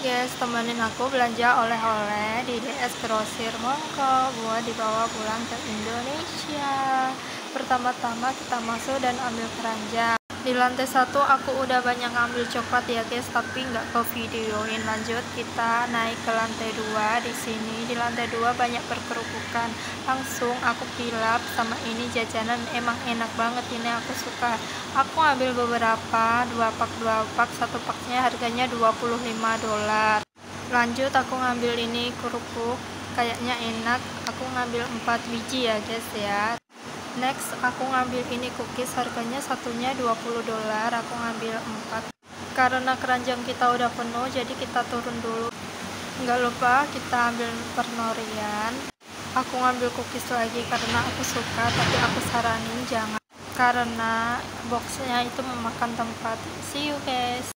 guys, temenin aku belanja oleh-oleh di DS Grosir Mongko buat dibawa pulang ke Indonesia. Pertama-tama kita masuk dan ambil keranjang. Di lantai 1 aku udah banyak ngambil coklat ya guys, tapi nggak ke videoin. Lanjut kita naik ke lantai 2. Di sini di lantai 2 banyak perkerupukan. Langsung aku kilap sama ini jajanan, emang enak banget ini, aku suka. Aku ambil beberapa, 2 pak, 1 paknya harganya $25. Lanjut aku ngambil ini kerupuk, kayaknya enak. Aku ngambil 4 biji ya guys ya. Next aku ngambil ini cookies, harganya satunya $20. Aku ngambil 4 karena keranjang kita udah penuh, jadi kita turun dulu. Nggak lupa kita ambil pernorian. Aku ngambil cookies lagi karena aku suka, tapi aku saranin jangan karena boxnya itu memakan tempat. See you guys.